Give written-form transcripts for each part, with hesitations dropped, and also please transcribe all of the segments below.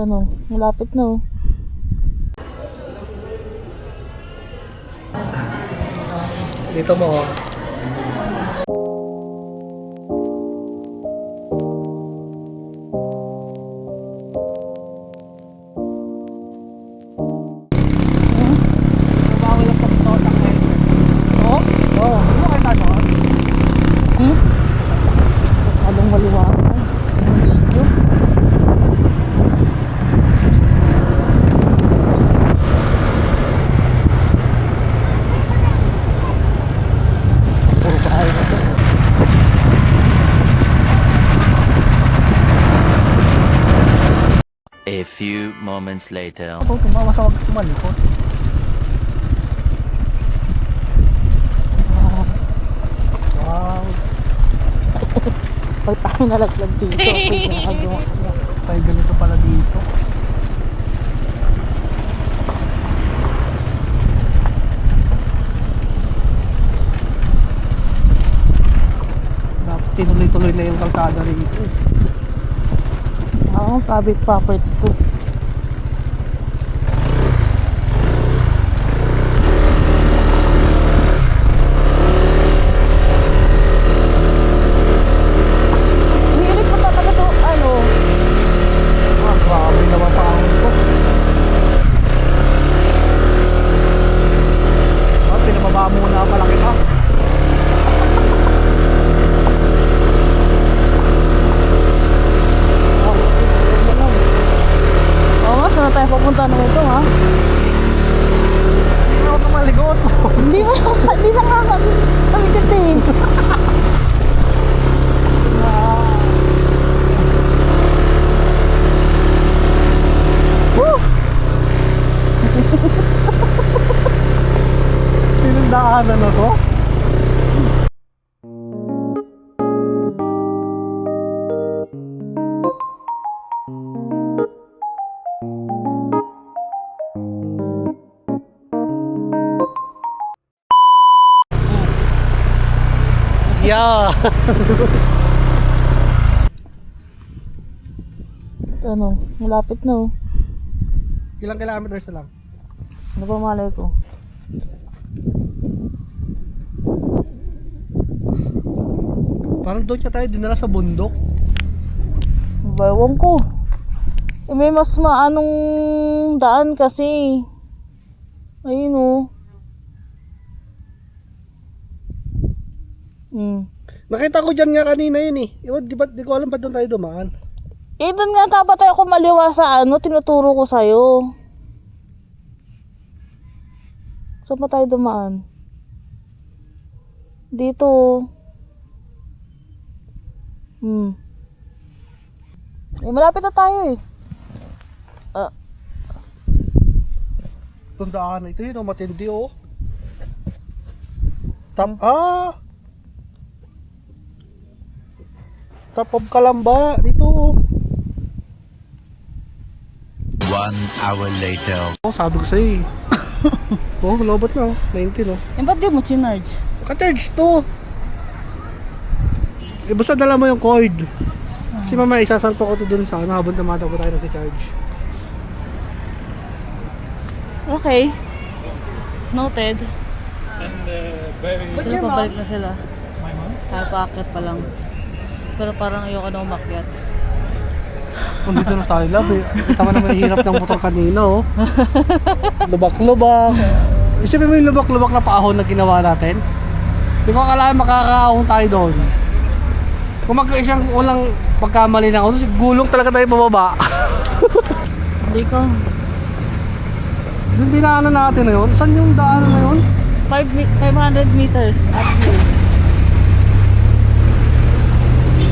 Ano, malapit na oh. Dito mo. Bawal ang pagkakot ang head. Oo? Oo. Ano kayo na doon? Masyadong maliwanag. Ang video. Puro bahay na to. A few moments later. Ito, tumawa sa wag tumalikot. Wow. Pag tayo nalaglag dito, pag nakagawa ko. Tayo ganito pala dito. Dapat tinuloy-tuloy na yung kalsada rito. Oo, private property to. Hilig mo talaga to, ano? Ah, grabe naman pa ako ito. Ah, pinababa muna pala kita. Oo nga, saan na tayo pupunta na ito, ha? Hindi ako maligot. Hindi na nakakalikat eh. Woo! Pinagdaanan na to. Yeah. Ano, malapit na oh. Ilang kilometers na lang? Ano ba malay ko? Parang doon siya tayo dinala sa bundok. Ewan ko. Eh, may mas maanong daan kasi. Ayun oh. Nakita ko dyan nga kanina yun eh. Ewan, di ko alam pa doon tayo dumaan. Eh, doon nga dapat tayo kumaliwa sa ano, tinuturo ko sa'yo. Saan pa tayo dumaan? Dito. Eh, malapit na tayo eh. Itong daan na ito yun, matindi oh. Top of Kalamba, dito oh. 1 hour later. Oh, sabi ko sa'yo eh. Oh, lobot na oh, 19 oh. Eh, ba't di mo chinarge? Naka-charge to. Eh, basta dala mo yung cord. Kasi mamaya isasalpa ko to dun sa ano, habang tumatakbo tayo nag-charge. Okay. Noted. Sila pabalik na sila. Tayo paakyat pa lang. Pero parang ayoko na umakyat. Kung dito na tayo, love eh. Kita mo naman hirap ng motor kanina oh. Lubak-lubak. Isipin mo yung lubak-lubak na paahon na ginawa natin. Hindi ko akalain makakaahon tayo doon. Kung isang ulang pagkamali na ako, gulong talaga tayo pababa. Hindi ko. Doon dinaanan natin na yun. Saan yung daanan na yun? 500 meters at least.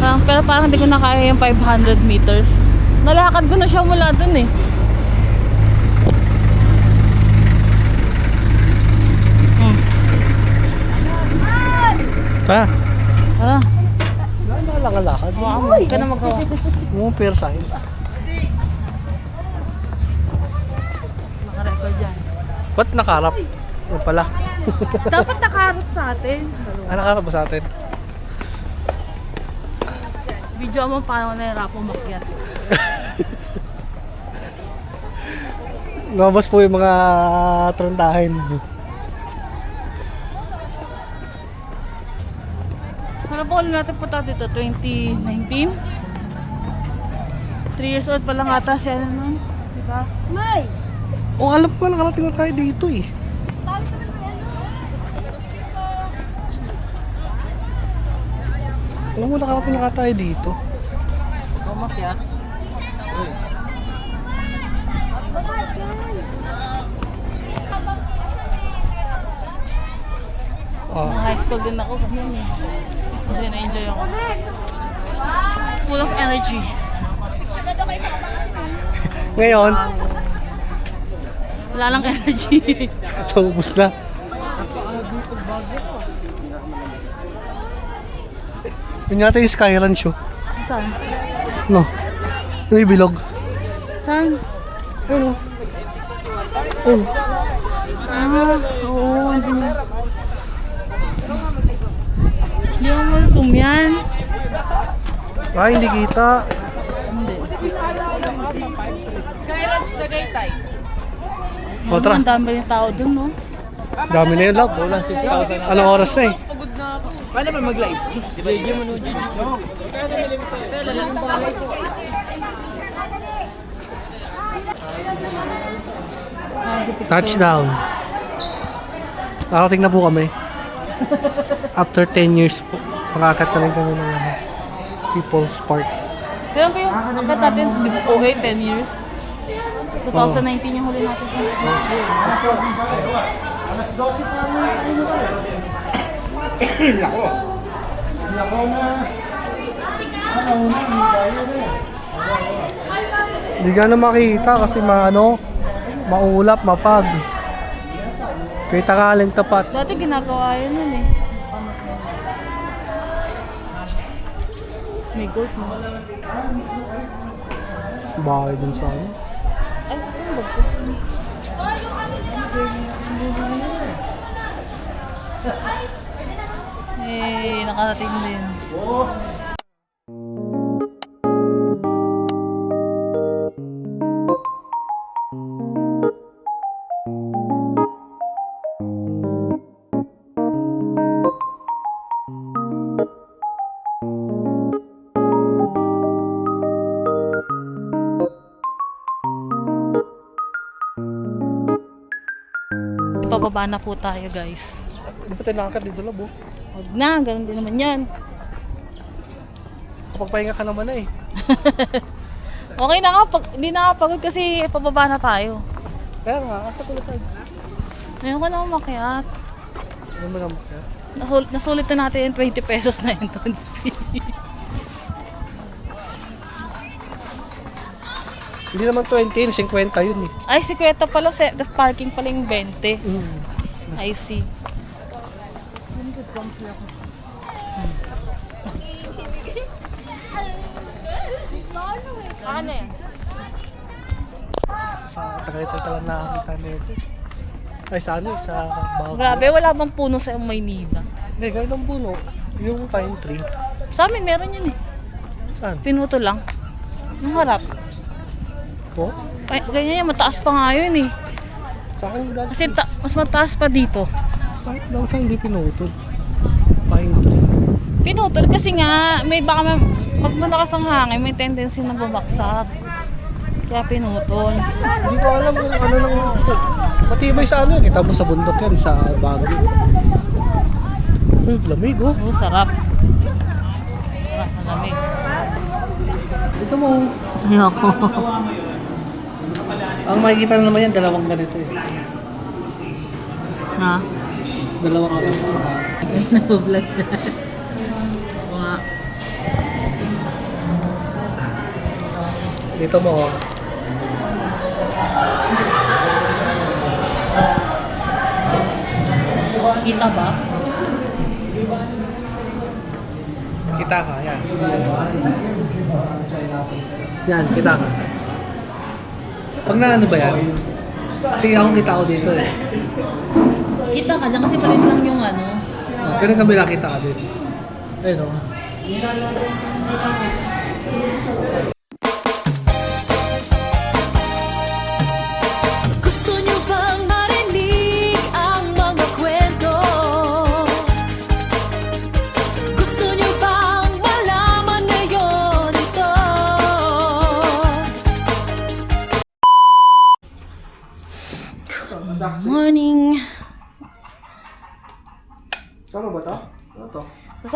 Pero parang hindi ko na kaya yung 500 meters. Nalakad ko na siya mula dun eh. Ha? Tara. Nakalangalakad. Hindi ka na magawa. Oo, pero sa'yo. Nakarecord dyan. Ba't nakarap? O pala. Dapat nakaharap sa atin. Ah, nakarap ba sa atin? Video mo paano nahirap umakyat. Lumabas po yung mga trondahin. Harap ko ulit natin punta dito, 2019. 3 years old pa lang ata siya nun. Si Ka. May! Oh, alam ko nakarating na tayo dito eh. Alam mo, nakarating na tayo dito. Kumak ya. Oh. High school din ako ganyan eh. Kasi na-enjoy ako. Full of energy. Ngayon, Wala lang energy. naubos na. Yun yata yung Skyrun show. Saan? No? Yung bilog. Saan? Ayun o. Ayun. Oo. Hindi ako ma-zoom yan. Ah, hindi kita. Hindi. O, tara. Ang dami yung tao dun, no? Dami na yun, love. Anong oras na eh? Paano ba mag-live? Video mo nun. Touchdown. Nakarating na po kami. After 10 years po. Makakata rin kami ng People's Park. Kaya ba yung akit natin, okay, 10 years? 2019 yung huli natin. Hindi ka na makita kasi maulap, mapag. Kaya takaling tapat. Dati ginagawa yun nun eh. May goat mo. Bakit dun sa ano? Ay, saan ba ito? Eh, nakarating din. Pababa na po tayo, guys. Hindi pa tayo nakakad dito, labo. Huwag na, ganun din naman yan. Kapag pahinga ka naman na eh. Okay na nga, hindi na nga pagod kasi pababa na tayo. Kaya nga, katulad tayo. Ngayon ko na umakyat. Ano ba naman kaya? Nasulit na natin yung 20 pesos na entrance fee. Hindi naman 20, 50 yun eh. Ay, si Kuweta pala, tapos parking pala yung 20. I see. Ano yan? Sa Tagaytay ka lang nakakita nito. Ay, sa ano eh, sa Bago. Grabe, wala bang puno sa Maynila? Hindi, ganito ang puno. Yung pine tree. Sa amin, meron yun eh. Saan? Pinuto lang. Yung harap. Po? Ganyan yan, mataas pa nga yun eh. Sa akin galing. Kasi mas mataas pa dito. Bakit daw saan hindi pinutol? Pine tree. Pinutol kasi nga, may baka pag malakas ang hangin, may tendency na bumagsak. Kaya pinutol. Hindi ko alam kung ano lang. Matibay sa ano, kita mo sa bundok yan, sa Baguio. Lamig oh. Oh, sarap. Sarap na lamig. Ito mo. Ayoko. Ang makikita na naman yan, dalawang ganito eh. Ha? Dalawang ano. Nag-vlog na. Mga. Dito mo oh. Kita ba? Kita ka, yan. Yan, kita ka. Pag na ano ba yan? Sige, akong kita ko dito eh. Kita ka dyan kasi palit lang yung ano. Oh, pero kabila kita ka dito. Ayun oh.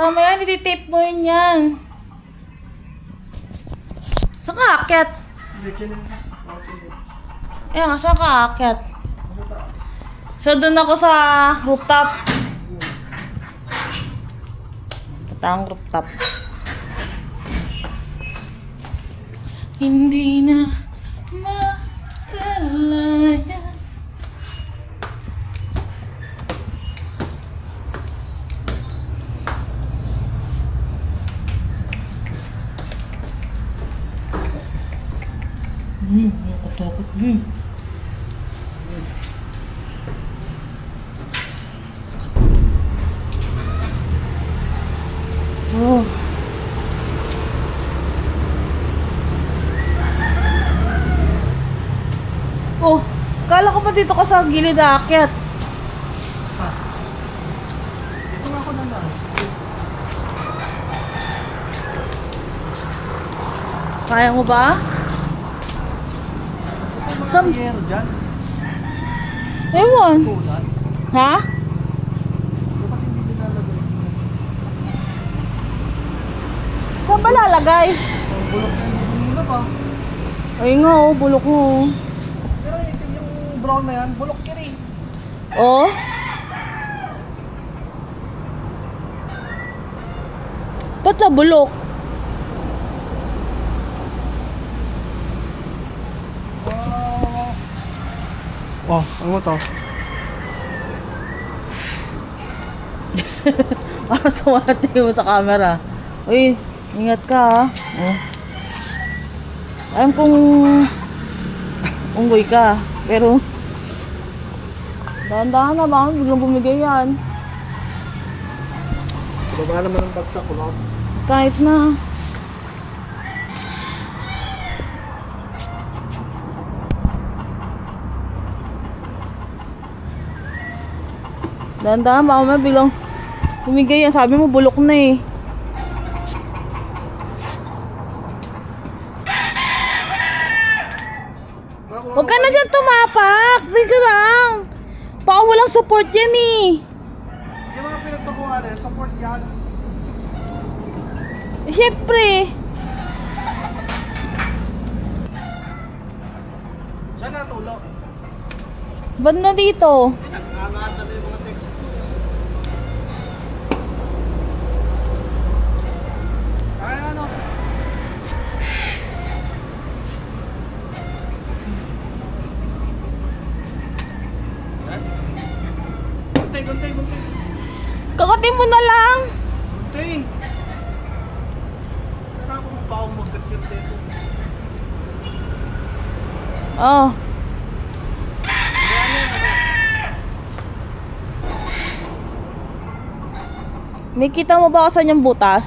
Kasama yan, ititip mo rin yan. Saan ka aakyat? Ayan, saan ka aakyat? So, doon ako sa rooftop. Patang rooftop. Hindi na makalaya. Nakatakot din. Oh. Oh, kala ko pa dito ka sa gilid aakyat. Ito nga ako nandang. Kaya mo ba? Sam- Hiyero dyan. Ewan. Ulan. Ha? Dapat hindi nilalagay. Saan ba lalagay? Ang bulok na yung nila pa. Ay nga oh, bulok mo. Pero itim yung brown na yan, bulok kiri. Oh? Ba't na bulok? Oh, ano mo to? Para sumati mo sa camera. Uy, ingat ka ha. Oh. Alam kong unggoy ka. Pero dahan-dahan na ba? Biglang bumigay yan. Baba naman ang bagsak ko lang. Kahit na. Dahan-dahan ba? Mamaya biglang bumigay yan. Sabi mo bulok na eh. Huwag ka na dyan tumapak. Dito lang. Baka walang support yan eh. Yung mga pinagbaguhan eh, support yan. Eh, syempre. Saan natulog? Banda dito. Pinag-angatan na yung mga text ko. Ay ano? Guntay. Kakatin mo na lang. Guntay! Pero ako pa akong magkat-kat dito. Oh. May kita mo ba saan yung butas?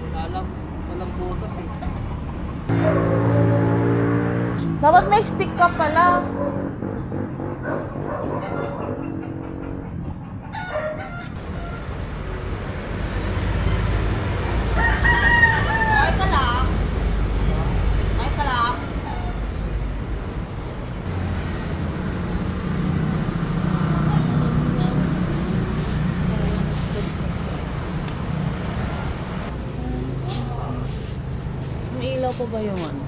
Wala lang. Walang butas eh. Dapat may stick ka pala. Ay ka lang. Ay ka lang. May ilaw pa ba yung ano?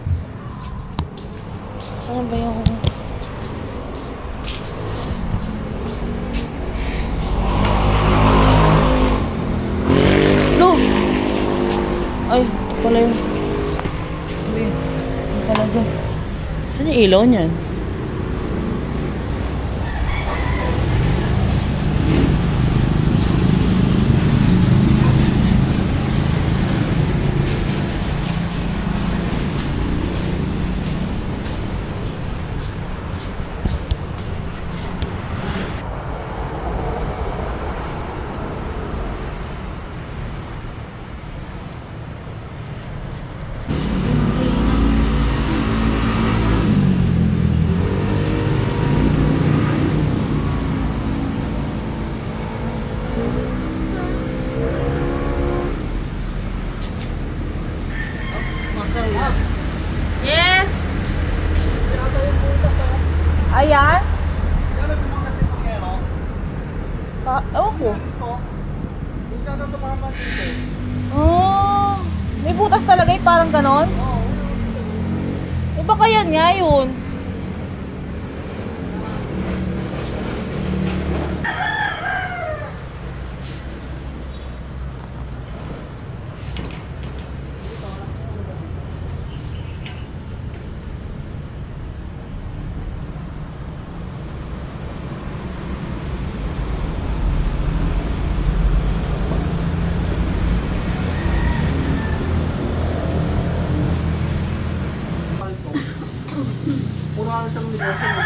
Saan ba yung... No! Ay, ito pala yung... Ay, ito pala dyan. Saan yung ilaw niyan? parang ganon? Eh baka yan nga yun. Puro ka siyang negosyo.